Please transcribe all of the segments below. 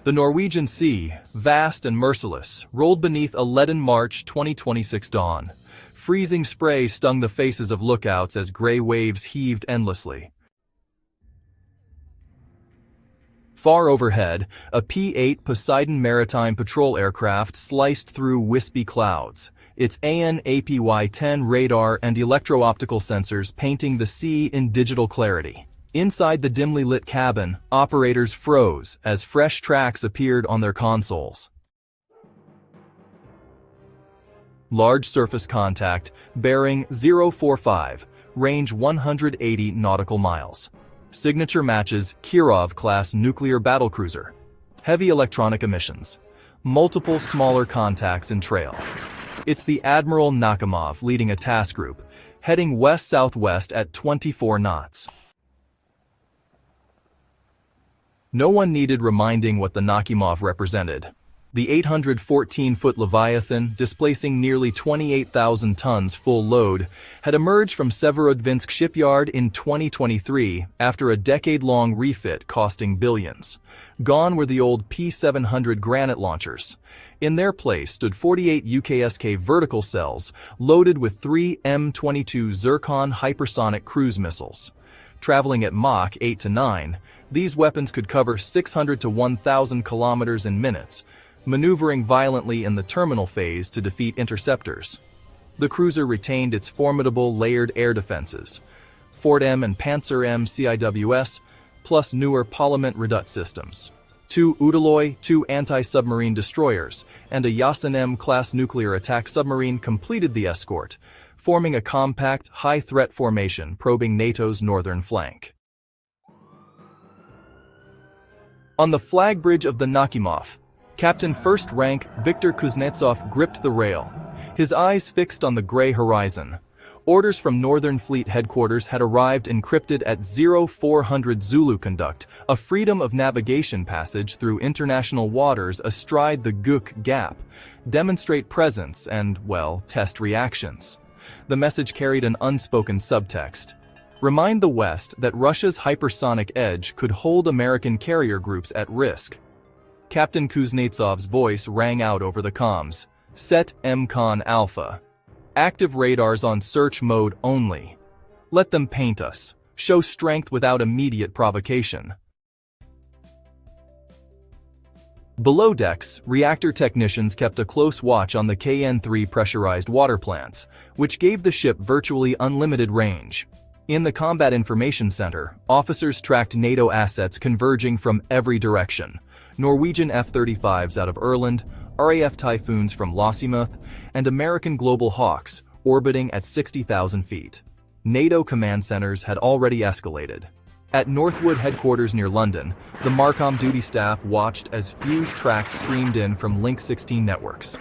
The Norwegian Sea, vast and merciless, rolled beneath a leaden March 2026 dawn. Freezing spray stung the faces of lookouts as gray waves heaved endlessly. Far overhead, a P-8 Poseidon maritime patrol aircraft sliced through wispy clouds, its AN/APY-10 radar and electro-optical sensors painting the sea in digital clarity. Inside the dimly lit cabin, operators froze as fresh tracks appeared on their consoles. Large surface contact, bearing 045, range 180 nautical miles. Signature matches Kirov-class nuclear battlecruiser. Heavy electronic emissions. Multiple smaller contacts in trail. It's the Admiral Nakhimov leading a task group, heading west-southwest at 24 knots. No one needed reminding what the Nakhimov represented. The 814-foot Leviathan, displacing nearly 28,000 tons full load, had emerged from Severodvinsk shipyard in 2023 after a decade-long refit costing billions. Gone were the old P-700 Granite launchers. In their place stood 48 UKSK vertical cells loaded with 3 M22 Zircon hypersonic cruise missiles. Traveling at Mach 8 to 9, these weapons could cover 600 to 1,000 kilometers in minutes, maneuvering violently in the terminal phase to defeat interceptors. The cruiser retained its formidable layered air defenses, Fort M and Panzer M CIWS, plus newer Parliament Redut systems. 2 Udaloy, 2 anti-submarine destroyers, and a Yasin M-class nuclear attack submarine completed the escort, forming a compact, high-threat formation probing NATO's northern flank. On the flag bridge of the Nakhimov, Captain First Rank Viktor Kuznetsov gripped the rail, his eyes fixed on the gray horizon. Orders from Northern Fleet Headquarters had arrived encrypted at 0400 Zulu. Conduct a freedom of navigation passage through international waters astride the Guk Gap, demonstrate presence and, well, test reactions. The message carried an unspoken subtext. Remind the West that Russia's hypersonic edge could hold American carrier groups at risk. Captain Kuznetsov's voice rang out over the comms. Set MCON Alpha. Active radars on search mode only. Let them paint us. Show strength without immediate provocation. Below decks, reactor technicians kept a close watch on the KN-3 pressurized water plants, which gave the ship virtually unlimited range. In the Combat Information Center, officers tracked NATO assets converging from every direction. Norwegian F-35s out of Irland, RAF Typhoons from Lossiemouth, and American Global Hawks orbiting at 60,000 feet. NATO command centers had already escalated. At Northwood headquarters near London, the MARCOM duty staff watched as fuse tracks streamed in from Link 16 networks.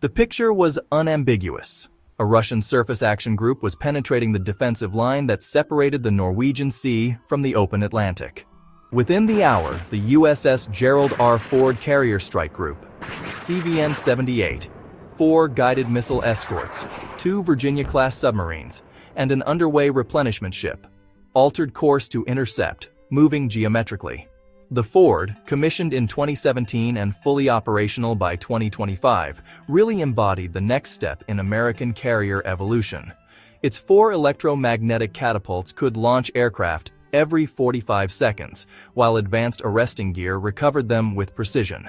The picture was unambiguous. A Russian surface action group was penetrating the defensive line that separated the Norwegian Sea from the open Atlantic. Within the hour, the USS Gerald R. Ford Carrier Strike Group, CVN-78, 4 guided missile escorts, 2 Virginia-class submarines, and an underway replenishment ship, altered course to intercept, moving geometrically. The Ford, commissioned in 2017 and fully operational by 2025, really embodied the next step in American carrier evolution. Its 4 electromagnetic catapults could launch aircraft every 45 seconds, while advanced arresting gear recovered them with precision.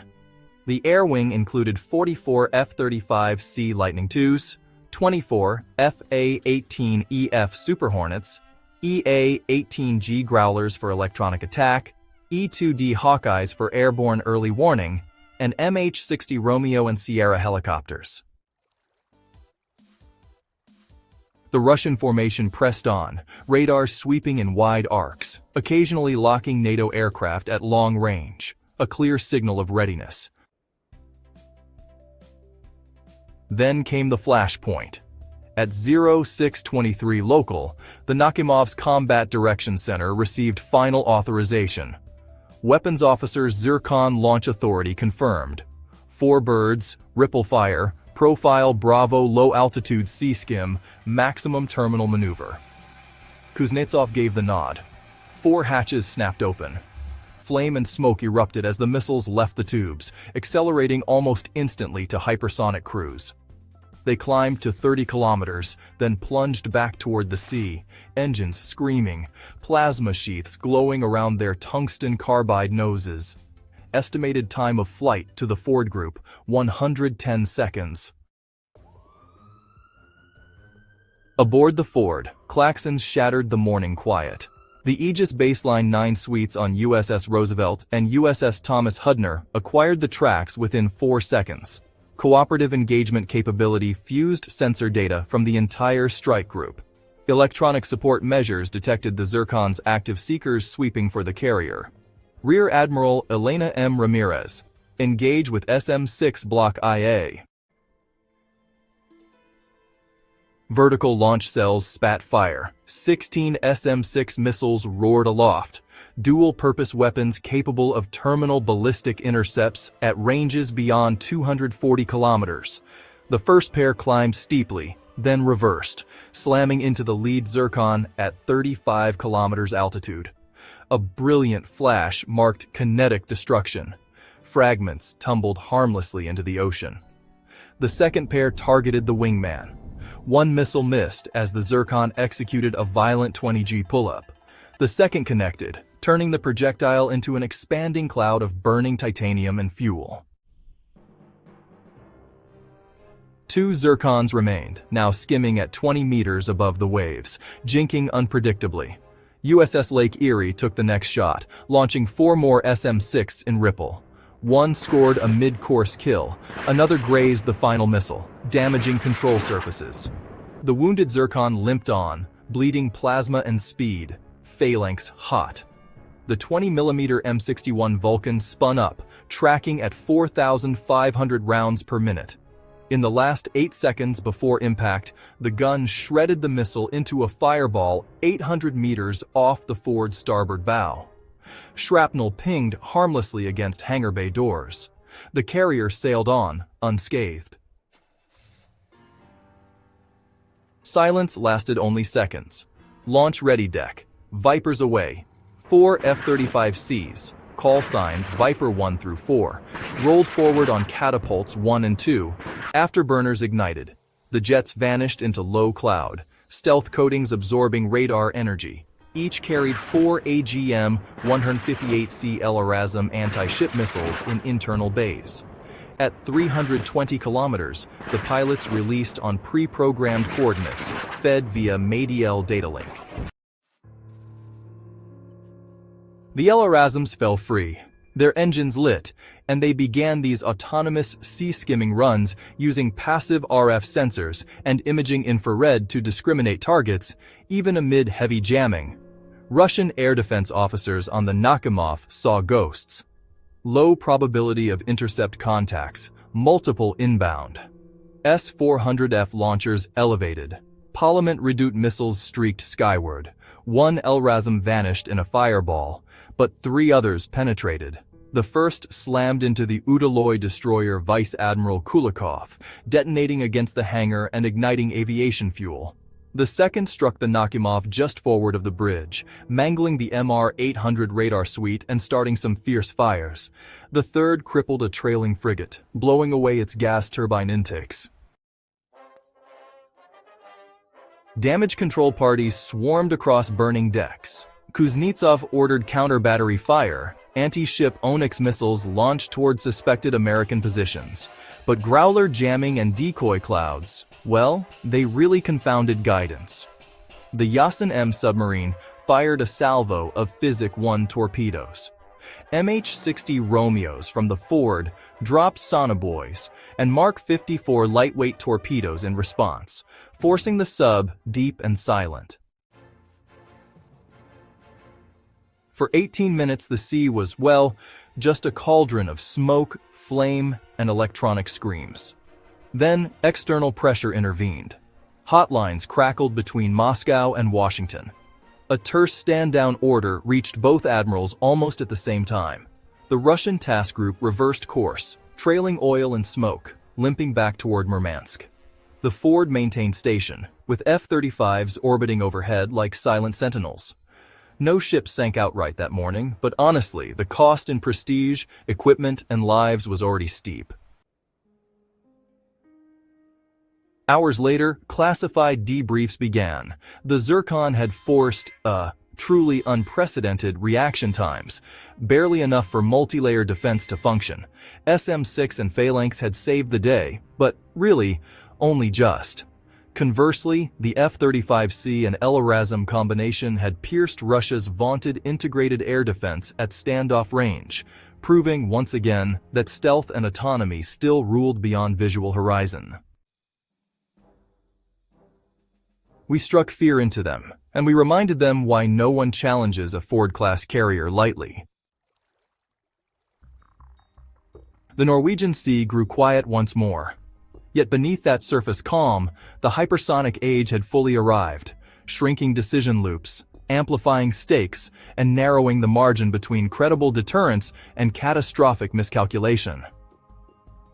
The air wing included 44 F-35C Lightning IIs, 24 FA-18EF Super Hornets, EA-18G Growlers for electronic attack, E-2D Hawkeyes for airborne early warning, and MH-60 Romeo and Sierra helicopters. The Russian formation pressed on, radars sweeping in wide arcs, occasionally locking NATO aircraft at long range, a clear signal of readiness. Then came the flashpoint. At 0623 local, the Nakhimov's Combat Direction Center received final authorization. Weapons Officer Zircon Launch Authority confirmed. 4 birds, ripple fire, profile Bravo low-altitude sea-skim, maximum terminal maneuver. Kuznetsov gave the nod. 4 hatches snapped open. Flame and smoke erupted as the missiles left the tubes, accelerating almost instantly to hypersonic cruise. They climbed to 30 kilometers, then plunged back toward the sea, engines screaming, plasma sheaths glowing around their tungsten carbide noses. Estimated time of flight to the Ford Group, 110 seconds. Aboard the Ford, klaxons shattered the morning quiet. The Aegis Baseline 9 suites on USS Roosevelt and USS Thomas Hudner acquired the tracks within 4 seconds. Cooperative engagement capability fused sensor data from the entire strike group. Electronic support measures detected the Zircon's active seekers sweeping for the carrier. Rear Admiral Elena M. Ramirez. Engage with SM-6 Block IA. Vertical launch cells spat fire. 16 SM-6 missiles roared aloft. Dual-purpose weapons capable of terminal ballistic intercepts at ranges beyond 240 kilometers. The first pair climbed steeply, then reversed, slamming into the lead Zircon at 35 kilometers altitude. A brilliant flash marked kinetic destruction. Fragments tumbled harmlessly into the ocean. The second pair targeted the wingman. One missile missed as the Zircon executed a violent 20G pull-up. The second connected, turning the projectile into an expanding cloud of burning titanium and fuel. 2 Zircons remained, now skimming at 20 meters above the waves, jinking unpredictably. USS Lake Erie took the next shot, launching 4 more SM-6 in ripple. One scored a mid-course kill, another grazed the final missile, damaging control surfaces. The wounded Zircon limped on, bleeding plasma and speed, phalanx hot. The 20mm M61 Vulcan spun up, tracking at 4,500 rounds per minute. In the last 8 seconds before impact, the gun shredded the missile into a fireball 800 meters off the Ford's starboard bow. Shrapnel pinged harmlessly against hangar bay doors. The carrier sailed on, unscathed. Silence lasted only seconds. Launch ready deck. Vipers away. 4 F-35Cs, call signs Viper 1 through 4, rolled forward on catapults 1 and 2, afterburners ignited. The jets vanished into low cloud, stealth coatings absorbing radar energy. Each carried 4 AGM-158C LRASM anti-ship missiles in internal bays. At 320 kilometers, the pilots released on pre-programmed coordinates, fed via MADL data link. The LRASMs fell free, their engines lit, and they began these autonomous sea-skimming runs using passive RF sensors and imaging infrared to discriminate targets, even amid heavy jamming. Russian air defense officers on the Nakhimov saw ghosts. Low probability of intercept contacts, multiple inbound. S-400F launchers elevated. Parliament Redoute missiles streaked skyward. 1 LRASM vanished in a fireball, but 3 others penetrated. The first slammed into the Udaloy destroyer Vice Admiral Kulikov, detonating against the hangar and igniting aviation fuel. The second struck the Nakhimov just forward of the bridge, mangling the MR-800 radar suite and starting some fierce fires. The third crippled a trailing frigate, blowing away its gas turbine intakes. Damage control parties swarmed across burning decks. Kuznetsov ordered counter-battery fire. Anti-ship Onyx missiles launched toward suspected American positions. But Growler jamming and decoy clouds, well, they really confounded guidance. The Yasin M submarine fired a salvo of Physic 1 torpedoes. MH-60 Romeos from the Ford dropped sonobuoys and Mark 54 lightweight torpedoes in response, forcing the sub deep and silent. For 18 minutes the sea was, well, just a cauldron of smoke, flame, and electronic screams. Then external pressure intervened. Hotlines crackled between Moscow and Washington. A terse stand-down order reached both admirals almost at the same time. The Russian task group reversed course, trailing oil and smoke, limping back toward Murmansk. The Ford maintained station, with F-35s orbiting overhead like silent sentinels. No ship sank outright that morning, but honestly, the cost in prestige, equipment, and lives was already steep. Hours later, classified debriefs began. The Zircon had forced truly unprecedented reaction times, barely enough for multi-layer defense to function. SM-6 and Phalanx had saved the day, but really, only just. Conversely, the F-35C and LRASM combination had pierced Russia's vaunted integrated air defense at standoff range, proving once again that stealth and autonomy still ruled beyond visual horizon. We struck fear into them, and we reminded them why no one challenges a Ford-class carrier lightly. The Norwegian sea grew quiet once more. Yet beneath that surface calm, the hypersonic age had fully arrived, shrinking decision loops, amplifying stakes, and narrowing the margin between credible deterrence and catastrophic miscalculation.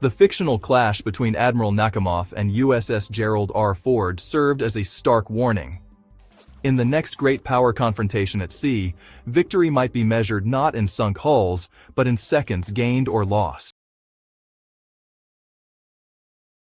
The fictional clash between Admiral Nakhimov and USS Gerald R. Ford served as a stark warning. In the next great power confrontation at sea, victory might be measured not in sunk hulls, but in seconds gained or lost.